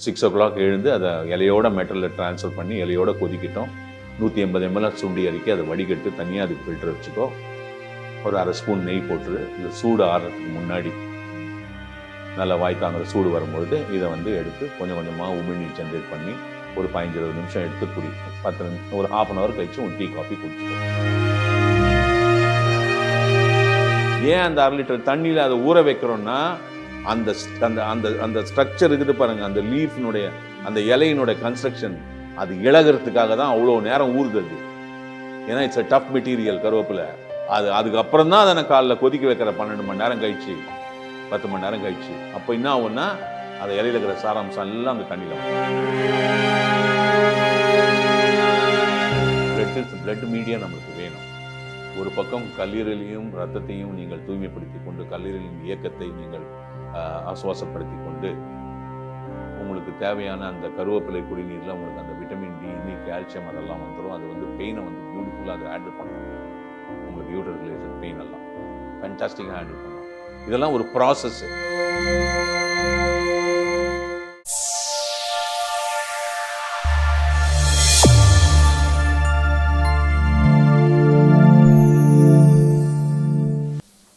6 o'clock எழுந்து அதை இலையோட மெட்டலில் ட்ரான்ஸ்ஃபர் பண்ணி இலையோட கொதிக்கிட்டோம். 180 ml சுண்டி அரிக்கி அதை வடிகட்டு தனியாக அதுக்கு ஃபில்டர் வச்சுக்கோ. ஒரு அரை ஸ்பூன் நெய் போட்டு இந்த சூடு ஆறுறதுக்கு முன்னாடி நல்லா வாய் தாங்குற சூடு வரும்பொழுது இதை வந்து எடுத்து கொஞ்சம் கொஞ்சமாக உமிழ்நீர் ஜென்ரேட் பண்ணி ஒரு 15-20 நிமிஷம் எடுத்து குடிக்கும். 10 நிமிஷம் ஒரு 1/2 hour கழிச்சு ஒரு டீ காஃபி குடிச்சிடும். ஏன் அந்த 1/2 லிட்டர் தண்ணியில் அதை ஊற வைக்கிறோன்னா அந்த அந்த அந்த அந்த ஸ்ட்ரக்சர் இருக்குது பாருங்கள், அந்த லீஃபினுடைய அந்த இலையினுடைய கன்ஸ்ட்ரக்ஷன் அது இழகிறதுக்காக தான் அவ்வளோ நேரம் ஊறுது. ஏன்னா இட்ஸ் அ டஃப் மெட்டீரியல் கருவேப்பிலை. அதுக்கப்புறம் தான் அதை நான் காலைல கொதிக்க வைக்கிற 12 மணி நேரம் கழிச்சு 10 மணி நேரம் கழிச்சு அப்போ என்ன ஆகும்னா அந்த இலையில இருக்கிற சாராம்சம் எல்லாம் அந்த தண்ணியில் பிளட் மீடியா நம்மளுக்கு வேணும். ஒரு பக்கம் கல்லீரலையும் ரத்தத்தையும் நீங்கள் தூய்மைப்படுத்தி கொண்டு கல்லீரலின் இயக்கத்தை நீங்கள் ஆசுவாசப்படுத்தி கொண்டு உங்களுக்கு தேவையான அந்த கருவேப்பிலை குடிநீரில் உங்களுக்கு அந்த விட்டமின் டி, இனி கால்சியம் அதெல்லாம் வந்துடும். அது வந்து பெயினை வந்து பியூட்டிஃபுல்லாக அதை ஹேண்டில் பண்ணணும். உங்களுக்கு யூட்டர் ரிலேஷன் பெயின் எல்லாம் ஃபேன்டாஸ்டிக்காக ஹேண்டில் பண்ணணும். இதெல்லாம் ஒரு ப்ராசஸ்.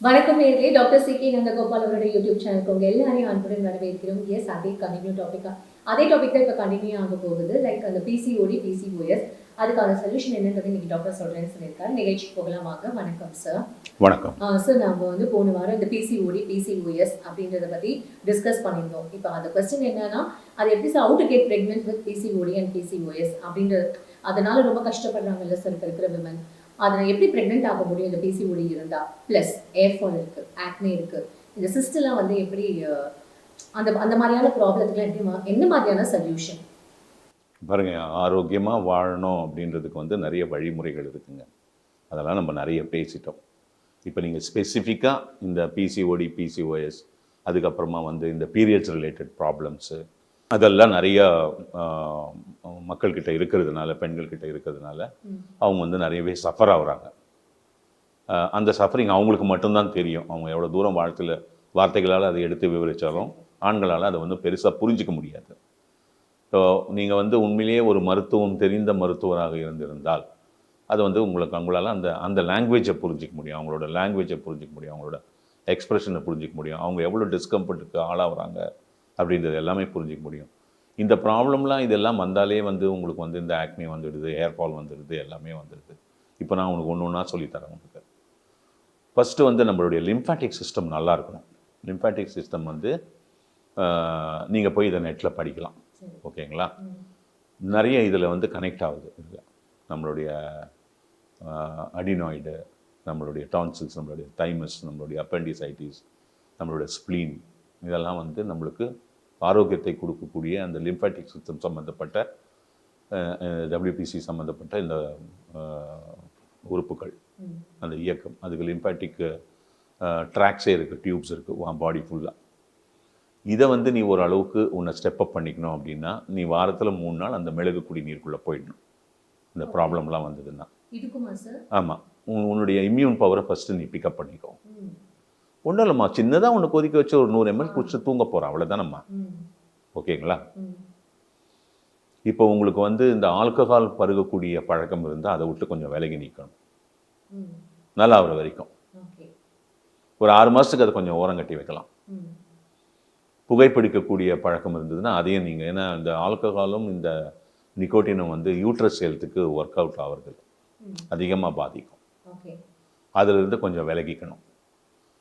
வணக்கம் நேயர்களே, டாக்டர் சி.கே. நந்தகோபால் அவருடைய யூடியூப் சேனலுக்கு உங்க எல்லாரையும் அன்புடன் வரவேற்கிறோம். எஸ், அதே கண்டினியூ டாபிக்கா அதே டாபிக் தான் இப்போ கண்டினியூ ஆக போகுது. லைக் அந்த பிசிஓடி, பிசிஓஎஸ் அதுக்கான சொல்யூஷன் என்னன்றது இன்னைக்கு டாக்டர் சொல்றேன்னு சொல்லியிருக்காரு. நிகழ்ச்சிக்கு போகலாம் வாங்க. வணக்கம் சார். வணக்கம் சார். நம்ம வந்து போன வாரம் இந்த பிசிஓடி, பிசிஓஎஸ் அப்படின்றத பத்தி டிஸ்கஸ் பண்ணியிருந்தோம். இப்போ அந்த கொஸ்டின் என்னன்னா, அது எப்படி sir how to get pregnant with PCOD and PCOS அப்படின்றது, அதனால ரொம்ப கஷ்டப்படுறாங்கல்ல சார் இப்போ இருக்கிற விமன். அதில் எப்படி ப்ரெக்னென்ட் ஆக முடியும் இந்த பிசிஓடி இருந்தால்? ப்ளஸ் ஏர்ஃபால் இருக்குது, ஆக்னே இருக்குது, இந்த சிஸ்டெல்லாம் வந்து எப்படி அந்த அந்த மாதிரியான ப்ராப்ளத்துக்குலாம் எப்படி என்ன மாதிரியான சொல்யூஷன்? பாருங்க, ஆரோக்கியமாக வாழணும் அப்படின்றதுக்கு வந்து நிறைய வழிமுறைகள் இருக்குங்க. அதெல்லாம் நம்ம நிறைய பேசிட்டோம். இப்போ நீங்கள் ஸ்பெசிஃபிக்காக இந்த பிசிஓடி, பிசிஓஎஸ் அதுக்கப்புறமா வந்து இந்த பீரியட்ஸ் ரிலேட்டட் ப்ராப்ளம்ஸு அதெல்லாம் நிறையா மக்கள்கிட்ட இருக்கிறதுனால, பெண்கள்கிட்ட இருக்கிறதுனால அவங்க வந்து நிறையவே சஃபர் ஆகுறாங்க. அந்த சஃபரிங் அவங்களுக்கு மட்டும்தான் தெரியும். அவங்க எவ்வளோ தூரம் வார்த்தைகளால் அதை எடுத்து விவரித்தாலும் ஆண்களால் அதை வந்து பெருசாக புரிஞ்சிக்க முடியாது. ஸோ நீங்கள் வந்து உண்மையிலேயே ஒரு தெரிந்த மருத்துவராக இருந்திருந்தால் அது வந்து உங்களால் அந்த லாங்குவேஜை புரிஞ்சிக்க முடியும், அவங்களோட லாங்குவேஜை புரிஞ்சிக்க முடியும், அவங்களோட எக்ஸ்ப்ரெஷனை புரிஞ்சிக்க முடியும், அவங்க எவ்வளோ டிஸ்கம்ஃபர்ட்டுக்கு ஆளாகிறாங்க அப்படின்றது எல்லாமே புரிஞ்சிக்க முடியும். இந்த ப்ராப்ளம்லாம் இதெல்லாம் வந்தாலே வந்து உங்களுக்கு வந்து இந்த ஆக்னி வந்துடுது, ஹேர் ஃபால் வந்துடுது, எல்லாமே வந்துடுது. இப்போ நான் உங்களுக்கு ஒன்று ஒன்றா சொல்லித்தரேன். உங்களுக்கு ஃபஸ்ட்டு வந்து நம்மளுடைய லிம்ஃபாட்டிக் சிஸ்டம் நல்லா இருக்கணும். லிம்ஃபாட்டிக் சிஸ்டம் வந்து நீங்கள் போய் இதை நெட்டில் படிக்கலாம், ஓகேங்களா? நிறைய இதில் வந்து கனெக்ட் ஆகுது. இதில் நம்மளுடைய அடினாய்டு, நம்மளுடைய டான்சில்ஸ், நம்மளுடைய தைமஸ், நம்மளுடைய அப்பெண்டிசைட்டிஸ், நம்மளுடைய ஸ்ப்ளீன், இதெல்லாம் வந்து நம்மளுக்கு ஆரோக்கியத்தை கொடுக்கக்கூடிய அந்த லிம்ஃபாட்டிக் சிஸ்டம் சம்மந்தப்பட்ட டபிள்யூபிசி சம்மந்தப்பட்ட இந்த உறுப்புகள், அந்த இயக்கம், அதுக்கு லிம்ஃபாட்டிக் ட்ராக்ஸே இருக்குது, டியூப்ஸ் இருக்குது பாடி ஃபுல்லாக. இதை வந்து நீ ஒரு அளவுக்கு உன்னை ஸ்டெப்அப் பண்ணிக்கணும் அப்படின்னா நீ வாரத்தில் 3 நாள் அந்த மிளகு குடிநீருக்குள்ளே போயிடணும். இந்த ப்ராப்ளம்லாம் வந்ததுன்னா. ஆமாம், உன்னுடைய இம்யூன் பவரை ஃபஸ்ட்டு நீ பிக்கப் பண்ணிக்கோ. ஒன்றும் இல்லைம்மா, சின்னதாக ஒன்று கொதிக்க வச்சு ஒரு 100 ml குடிச்சு தூங்க போகிறோம், அவ்வளோதானம்மா. ஓகேங்களா? இப்போ உங்களுக்கு வந்து இந்த ஆல்கஹால் பருகக்கூடிய பழக்கம் இருந்தால் அதை விட்டு கொஞ்சம் விலகி நிற்கணும், நல்லா ஆகிற வரைக்கும். ஒரு 6 மாதத்துக்கு அதை கொஞ்சம் ஓரங்கட்டி வைக்கலாம். புகைப்பிடிக்கக்கூடிய பழக்கம் இருந்ததுன்னா அதையும் நீங்கள், ஏன்னா இந்த ஆல்கஹாலும் இந்த நிக்கோட்டினும் வந்து யூட்ரஸ் ஹெல்த்துக்கு ஒர்க் அவுட் ஆகிறது அதிகமாக பாதிக்கும். அதிலிருந்து கொஞ்சம் விலகிக்கணும்.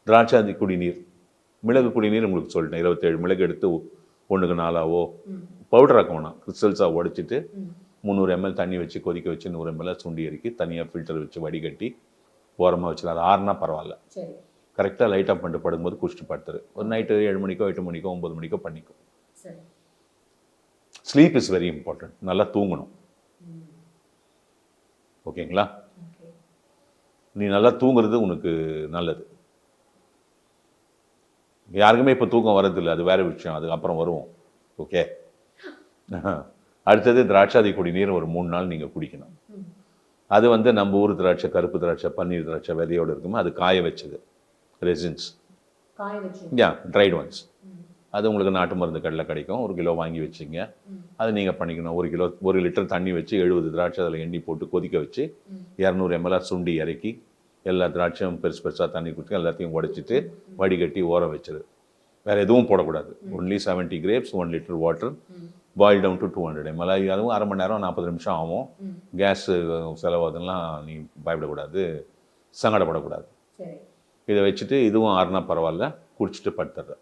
திராட்சை குடிநீர், மிளகு குடிநீர் உங்களுக்கு சொல்லிட்டேன். 27 மிளகு எடுத்து 1க்கு 4ஆவோ பவுடராக்க வேணாம், கிறிஸ்டல்ஸாக உடைச்சிட்டு 300 ml தண்ணி வச்சு கொதிக்க வச்சு 100 ml சுண்டி இறக்கி தனியாக ஃபில்டர் வச்சு வடிகட்டி ஓரமாக வச்சுலாம். அது 6னா பரவாயில்ல, கரெக்டாக லைட் ஆஃப் பண்ணிட்டு படுக்கும்போது குடிச்சிட்டு படுத்துரு. ஒரு நைட்டு 7 மணிக்கோ 8 மணிக்கோ 9 மணிக்கோ பண்ணிக்கும். Sleep is very important. நல்லா தூங்கணும், ஓகேங்களா? நீ நல்லா தூங்குறது உனக்கு நல்லது. யாருக்குமே இப்போ தூக்கம் வரதில்லை, அது வேறு விஷயம், அதுக்கப்புறம் வருவோம். ஓகே, அடுத்தது திராட்சை குடிநீர் ஒரு 3 நாள் நீங்கள் குடிக்கணும். அது வந்து நம்ம ஊர் திராட்சை, கருப்பு திராட்சை, பன்னீர் திராட்சை விதையோடு இருக்குமோ அது காய வச்சது ரெசின்ஸ், ட்ரைட் ஒன்ஸ். அது உங்களுக்கு நாட்டு மருந்து கடையில் கிடைக்கும். 1 கிலோ வாங்கி வச்சுங்க. அது நீங்கள் பண்ணிக்கணும். 1 லிட்டர் தண்ணி வச்சு 70 திராட்சை அதில் எண்ணி போட்டு கொதிக்க வச்சு 200 ml சுண்டி இறக்கி எல்லா திராட்சையும் பெருசு பெருசாக தண்ணி கொடுத்து எல்லாத்தையும் உடைச்சிட்டு வடிகட்டி ஊற வச்சிரு. வேறு எதுவும் போடக்கூடாது. Only 70 grapes 1 litre water boil down to 200 ml. அதுவும் அரை மணி நேரம் 40 நிமிஷம் ஆகும். கேஸு செலவு அதெல்லாம் நீ பயப்படக்கூடாது, சங்கடப்படக்கூடாது. இதை வச்சுட்டு இதுவும் ஆறுனா பரவாயில்ல, குடிச்சிட்டு படுத்துடுற.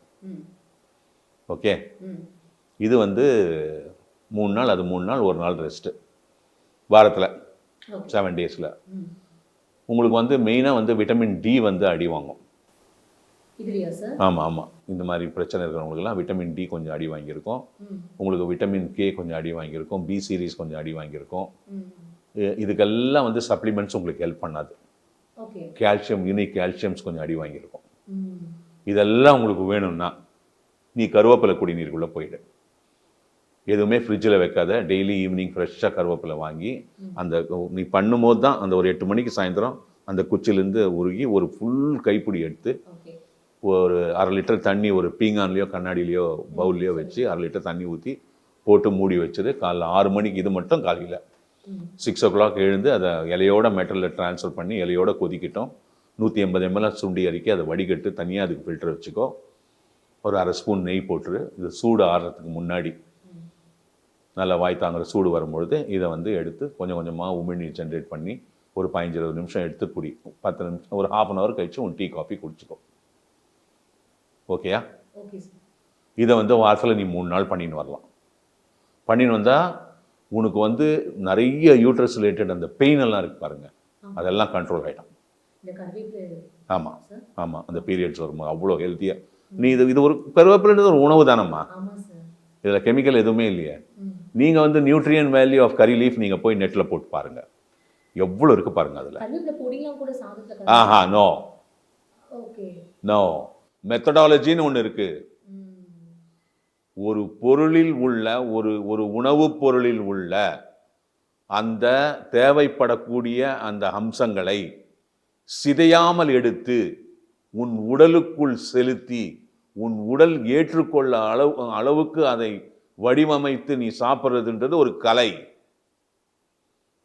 ஓகே, இது வந்து 3 நாள், அது 3 நாள், 1 நாள் ரெஸ்ட்டு வாரத்தில் 7 days. உங்களுக்கு வந்து மெயினாக வந்து விட்டமின் டி வந்து அடி வாங்கும். ஆமாம் ஆமாம், இந்த மாதிரி பிரச்சனை இருக்கிறவங்களுக்குலாம் விட்டமின் டி கொஞ்சம் அடி வாங்கியிருக்கும். உங்களுக்கு விட்டமின் கே கொஞ்சம் அடி வாங்கியிருக்கும். பி சீரீஸ் கொஞ்சம் அடி வாங்கியிருக்கும். இதுக்கெல்லாம் வந்து சப்ளிமெண்ட்ஸ் உங்களுக்கு ஹெல்ப் பண்ணாது. கால்சியம், யூனிக் கால்சியம்ஸ் கொஞ்சம் அடி வாங்கியிருக்கும். இதெல்லாம் உங்களுக்கு வேணும்னா நீ கருவேப்பிலை குடிநீருக்குள்ளே போயிடு. எதுவுமே ஃப்ரிட்ஜில் வைக்காத. டெய்லி ஈவினிங் ஃப்ரெஷ்ஷாக கருவேப்பிலை வாங்கி அந்த நீ பண்ணும்போது தான் அந்த ஒரு 8 மணிக்கு சாயந்தரம் அந்த குச்சிலேருந்து உருகி ஒரு ஃபுல் கைப்பிடி எடுத்து ஒரு 1/2 லிட்டர் தண்ணி ஒரு பீங்கான்லேயோ கண்ணாடியிலையோ பவுல்லையோ வச்சு 1/2 லிட்டர் தண்ணி ஊற்றி போட்டு மூடி வச்சுது. காலைல 6 மணிக்கு, இது மட்டும் காலையில் 6 o'clock எழுந்து அதை இலையோட மெட்டலில் ட்ரான்ஸ்ஃபர் பண்ணி இலையோட கொதிக்கிட்டோம். 180 ml சுண்டி அரிக்கி அதை வடிகட்டு தனியாக அதுக்கு ஃபில்டர் வச்சுக்கோ. ஒரு 1/2 ஸ்பூன் நெய் போட்டுரு. இது சூடு ஆறுறதுக்கு முன்னாடி நல்லா வாய் தாங்குற சூடு வரும்பொழுது இதை வந்து எடுத்து கொஞ்சம் கொஞ்சமாக உமிழ்நீர் ஜென்ரேட் பண்ணி ஒரு 15-20 நிமிஷம் எடுத்து குடி. 10 நிமிஷம், ஒரு 1/2 hour கழிச்சு உன் டீ காஃபி குடிச்சிக்கோ. ஓகேயா? இதை வந்து வாரத்தில் நீ 3 நாள் பண்ணின்னு வரலாம். பண்ணின்னு வந்தால் உனக்கு வந்து நிறைய யூட்ரஸ் ரிலேட்டட் அந்த பெயின் எல்லாம் இருக்கு பாருங்க, அதெல்லாம் கண்ட்ரோல் ஆகிடும். ஆமாம் ஆமாம், அந்த பீரியட்ஸ் வரும்போது அவ்வளோ ஹெல்த்தியாக நீ இது ஒரு கருவேப்பிலைன்றது ஒரு உணவு தானம்மா. இதில் கெமிக்கல் எதுவுமே இல்லையே. நீங்கள் வந்து நியூட்ரியன் வேல்யூ ஆஃப் கரி லீஃப் நீங்கள் போய் நெட்டில் போட்டு பாருங்கள், எவ்வளோ இருக்குது பாருங்கள் அதில். ஆஹா, நோ நோ, மெத்தடாலஜின்னு ஒன்று இருக்குது. ஒரு பொருளில் உள்ள ஒரு உணவுப் பொருளில் உள்ள அந்த தேவைப்படக்கூடிய அந்த அம்சங்களை சிதையாமல் எடுத்து உன் உடலுக்குள் செலுத்தி உன் உடல் ஏற்றுக்கொள்ள அளவுக்கு அதை வடிவமைத்து நீ சாப்பிட்றதுன்றது ஒரு கலை.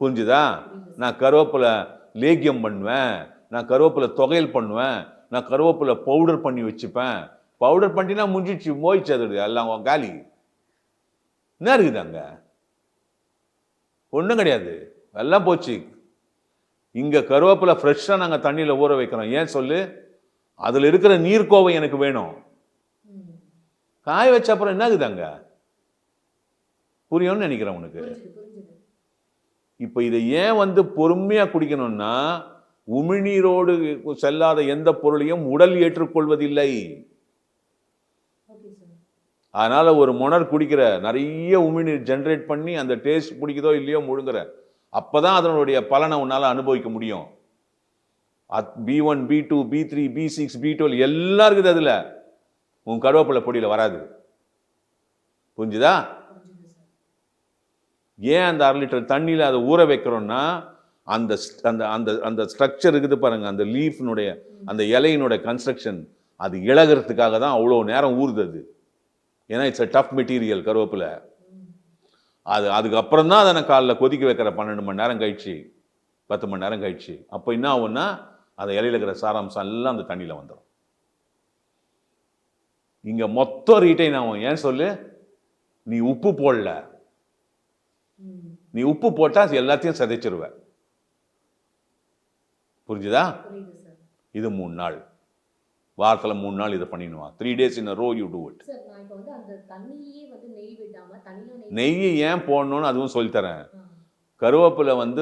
புரிஞ்சுதா? நான் கருவேப்பிலை லேகியம் பண்ணுவேன், நான் கருவேப்பிலை தொகையல் பண்ணுவேன், நான் கருவேப்பிலை பவுடர் பண்ணி வச்சுப்பேன். பவுடர் பண்ணினா முடிஞ்சிச்சு, மோயிச்சு, அது எல்லாம் காலி. என்ன இருக்குது அங்கே? ஒன்றும் கிடையாது, எல்லாம் போச்சு. இங்கே கருவேப்பிலை ஃப்ரெஷ்ஷாக நாங்கள் தண்ணியில் ஊற வைக்கிறோம். ஏன் சொல்லு? அதில் இருக்கிற நீர்க்கோவை எனக்கு வேணும். காய வச்ச அப்புறம் என்ன இருக்குது அங்கே? புரியும்னு நினைக்கிறேன் உனக்கு. இப்போ இதை ஏன் வந்து பொறுமையாக குடிக்கணும்னா, உமிழ்நீரோடு செல்லாத எந்த பொருளையும் உடல் ஏற்றுக்கொள்வதில்லை. அதனால ஒரு மொணர் குடிக்கிற, நிறைய உமிழ்நீர் ஜென்ரேட் பண்ணி அந்த டேஸ்ட் பிடிக்குதோ இல்லையோ முழுங்குற, அப்பதான் அதனுடைய பலனை உன்னால அனுபவிக்க முடியும். B1 B2 B3 B6 B12 எல்லாம் இருக்குது அதுல. உன் கருவேப்பிலை பொடியில வராது. புரிஞ்சுதா? ஏன் அந்த 1/2 லிட்டர் தண்ணியில அதை ஊற வைக்கிறோம்னா, அந்த அந்த அந்த அந்த ஸ்ட்ரக்சர் இருக்குது பாருங்க, அந்த லீஃப்னுடைய அந்த இலையினுடைய கன்ஸ்ட்ரக்ஷன், அது இழகிறதுக்காக தான் அவ்வளோ நேரம் ஊறுது அது. ஏன்னா இட்ஸ் அ டஃப் மெட்டீரியல் கருவேப்பிலை. அதுக்கப்புறம் தான் அதை நான் காலைல கொதிக்க வைக்கிற 12 மணி நேரம் கழிச்சு 10 மணி நேரம் கழிச்சு. அப்போ என்ன ஆகும்னா, அந்த இலையில இருக்கிற சாராம்சம் எல்லாம் அந்த தண்ணியில் வந்துடும். இங்க மொத்தம் ரீட்டைன் ஆகும். ஏன் சொல்லு? நீ உப்பு போடல. நீ உப்பு போட்டா எல்லாத்தையும் சதைச்சிருவ. புரிஞ்சுதா? இது 3 நாள், வாரத்துல 3 நாள் இதை பண்ணிடுவான். 3 days in a row you do it. நெய் ஏன் போடணும்னு அதுவும் சொல்லித்தரேன். கருவேப்பிலை வந்து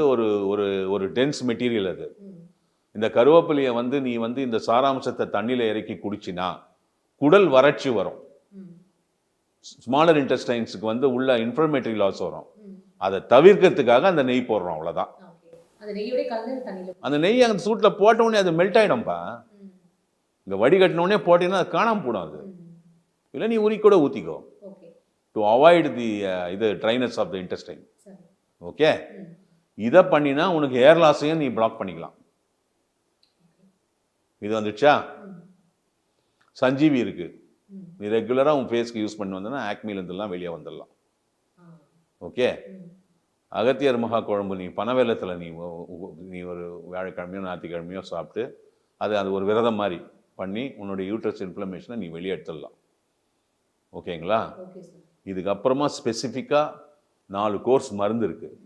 ஒரு டென்ஸ் மெட்டீரியல் அது. இந்த கருவேப்பிலையை வந்து நீ வந்து இந்த சாராம்சத்தை தண்ணியில இறக்கி குடிச்சினா குடல் வறட்சி வரும். ஸ்மாலர் இன்டெஸ்டைன்ஸுக்கு வந்து உள்ள இன்ஃப்ளமேட்டரி லாஸ் வரும். அதை தவிர்க்கிறதுக்காக அந்த நெய் போடுறோம், அவ்வளோதான். அந்த நெய் அந்த சூட்டில் போட்ட உடனே அது மெல்ட் ஆகிடும்பா. இங்கே வடிகட்டினோடனே போட்டீங்கன்னா அது காணாமல் போடும். அது இல்லை, நீ உரி கூட ஊற்றிக்கோ டு அவாய்ட் தி இது dryness of the intestine. Okay, இதை பண்ணினா உனக்கு ஹேர் லாஸையும் நீ பிளாக் பண்ணிக்கலாம். இது வந்துடுச்சா? சஞ்சீவி இருக்கு. நீ ரெகுலராக உன் ஃபேஸ்க்கு யூஸ் பண்ணி வந்தனா ஆக்மிலேருந்துலாம் வெளியே வந்துடலாம். ஓகே. அகத்தியர் மகா குழம்பு நீ பனவெல்லத்தில் நீ ஒரு வியாழக்கிழமையோ ஞாயிற்றுக்கிழமையோ சாப்பிட்டு அது ஒரு விரதம் மாதிரி பண்ணி உன்னுடைய யூட்ரஸ் இன்ஃப்ளமேஷனை நீ வெளியே எடுத்துடலாம். ஓகேங்களா? இதுக்கப்புறமா ஸ்பெசிஃபிக்காக 4 கோர்ஸ் மருந்து இருக்குது.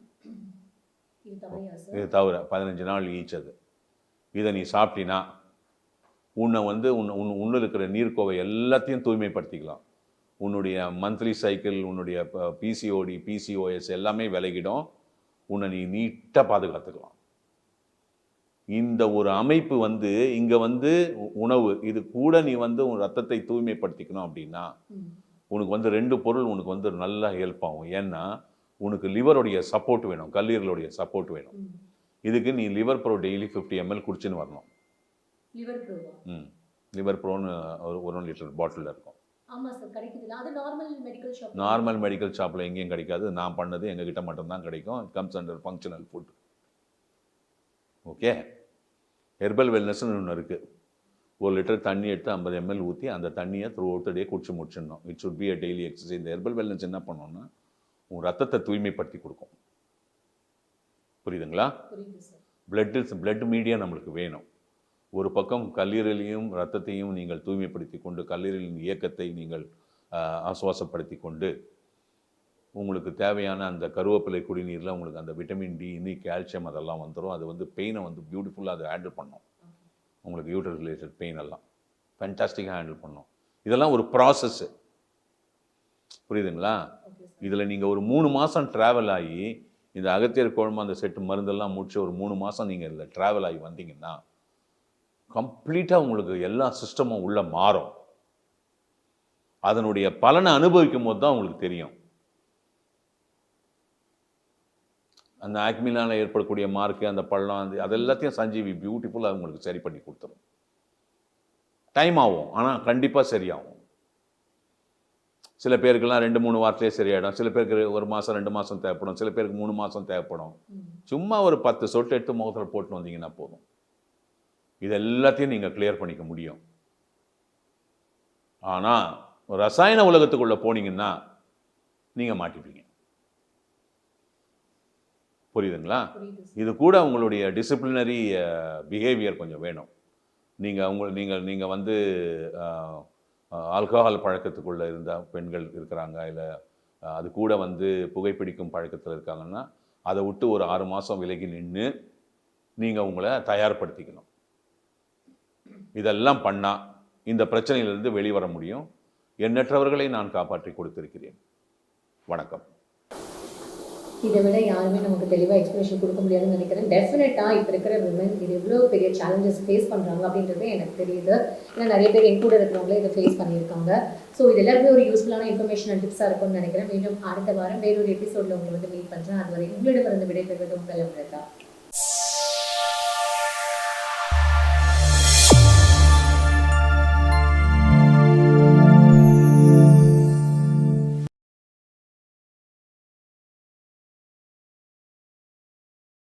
இது தவிர 15 நாள் ஈச். அது இதை நீ சாப்பிட்டினா உன்னை வந்து உன்னில் இருக்கிற நீர்க்கோவை எல்லாத்தையும் தூய்மைப்படுத்திக்கலாம். உன்னுடைய மந்த்லி சைக்கிள், உன்னுடைய பிசிஓடி, பிசிஓஎஸ் எல்லாமே விலகிடும். உன்னை நீ நீட்டாக பாதுகாத்துக்கலாம். இந்த ஒரு அமைப்பு வந்து இங்கே வந்து உணவு இது கூட நீ வந்து உன் ரத்தத்தை தூய்மைப்படுத்திக்கணும் அப்படின்னா உனக்கு வந்து 2 பொருள் உனக்கு வந்து நல்லா ஹெல்ப் ஆகும். ஏன்னா உனக்கு லிவருடைய சப்போர்ட் வேணும், கல்லீரலுடைய சப்போர்ட் வேணும். இதுக்கு நீ லிவர் ப்ரோ டெய்லி 50 ml குடிச்சுன்னு வரணும். லிவர் ப்ரோன்னு ஒரு 1 லிட்டர் பாட்டில் இருக்கும். நார்மல் மெடிக்கல் ஷாப்பில் எங்கேயும் கிடைக்காது. நான் பண்ணது எங்ககிட்ட மட்டும்தான் கிடைக்கும். It comes under functional food. Okay. Herbal வெல்னஸ்ன்னு ஒன்று இருக்குது. 1 லிட்டர் தண்ணி எடுத்து 50 ml ஊற்றி அந்த தண்ணியை த்ரூ அவுட் டே குடிச்சு முடிச்சிடணும். It should be a daily exercise. இந்த ஹெர்பல் வெல்னஸ் என்ன பண்ணோம்னா உன் ரத்தத்தை தூய்மைப்படுத்தி கொடுக்கும். புரியுதுங்களா? பிளட் மீடியா நம்மளுக்கு வேணும். ஒரு பக்கம் கல்லீரலையும் ரத்தத்தையும் நீங்கள் தூய்மைப்படுத்தி கொண்டு கல்லீரலின் இயக்கத்தை நீங்கள் ஆசுவாசப்படுத்தி கொண்டு உங்களுக்கு தேவையான அந்த கருவேப்பிலை குடிநீரில் உங்களுக்கு அந்த விட்டமின் டி, இன்னி கால்சியம் அதெல்லாம் வந்துடும். அது வந்து பெயினை வந்து பியூட்டிஃபுல்லாக அதை ஹேண்டில் பண்ணும். உங்களுக்கு யூட்டர் ரிலேட்டட் பெயின் எல்லாம் ஃபேன்டாஸ்டிக்காக ஹேண்டில் பண்ணும். இதெல்லாம் ஒரு ப்ராசஸ்ஸு. புரியுதுங்களா? இதில் நீங்கள் ஒரு 3 மாதம் ட்ராவல் ஆகி இந்த அகத்தியர் குழம்பு அந்த செட்டு மருந்தெல்லாம் முடிச்சு ஒரு 3 மாதம் நீங்கள் இதில் ட்ராவல் ஆகி வந்தீங்கன்னா கம்ப்ளீட்டாக உங்களுக்கு எல்லா சிஸ்டமும் உள்ள மாறும். அதனுடைய பலனை அனுபவிக்கும் போது தான் உங்களுக்கு தெரியும். அந்த ஆக்மிலால் ஏற்படக்கூடிய மார்க்கு, அந்த பள்ளம், அது எல்லாத்தையும் சஞ்சீவி பியூட்டிஃபுல்லாக உங்களுக்கு சரி பண்ணி கொடுத்துரும். டைம் ஆகும், ஆனால் கண்டிப்பாக சரியாகும். சில பேருக்கெல்லாம் 2-3 வாரத்திலே சரியாயிடும். சில பேருக்கு 1 மாதம் 2 மாதம் தேவைப்படும். சில பேருக்கு 3 மாதம் தேவைப்படும். சும்மா ஒரு 10 சொட்டு எடுத்து முகத்தில் போட்டு வந்தீங்கன்னா போதும். இது எல்லாத்தையும் நீங்கள் கிளியர் பண்ணிக்க முடியும். ஆனால் ரசாயன உலகத்துக்குள்ளே போனீங்கன்னா நீங்கள் மாட்டிப்பீங்க. புரியுதுங்களா? இது கூட உங்களுடைய டிசிப்ளினரி பிஹேவியர் கொஞ்சம் வேணும். நீங்கள் வந்து ஆல்கஹால் பழக்கத்துக்குள்ளே இருந்த பெண்கள் இருக்கிறாங்க, இல்லை அது கூட வந்து புகைப்பிடிக்கும் பழக்கத்தில் இருக்காங்கன்னா அதை விட்டு ஒரு 6 மாதம் விலகி நின்று நீங்கள் உங்களை தயார்படுத்திக்கணும். இதெல்லாம் பண்ணால் இந்த பிரச்சனையிலிருந்து வெளிவர முடியும். எண்ணற்றவர்களை நான் காப்பாற்றி கொடுத்திருக்கிறேன். வணக்கம். இதை விட யாருமே நமக்கு தெளிவாக எக்ஸ்பிளேஷன் கொடுக்க முடியாதுன்னு நினைக்கிறேன். டெஃபினட்டாக இப்போ இருக்கிற விமன் இது எவ்வளோ பெரிய சேலஞ்சஸ் ஃபேஸ் பண்ணுறாங்க அப்படின்றது எனக்கு தெரியுது. ஏன்னா நிறைய பேர் என் கூட இருக்கிறவங்களே இதை ஃபேஸ் பண்ணியிருக்காங்க. ஸோ இது எல்லாருமே ஒரு யூஸ்ஃபுல்லான இன்ஃபர்மேஷன் அண்ட் டிப்ஸாக இருக்கும்னு நினைக்கிறேன். மீண்டும் அடுத்த வாரம் வேறொரு எபிசோடில் உங்களை வந்து மீட் பண்ணுறேன். அதுவரை உங்களிடமிருந்து விடைபெறுவது உங்கள் அமிர்தா.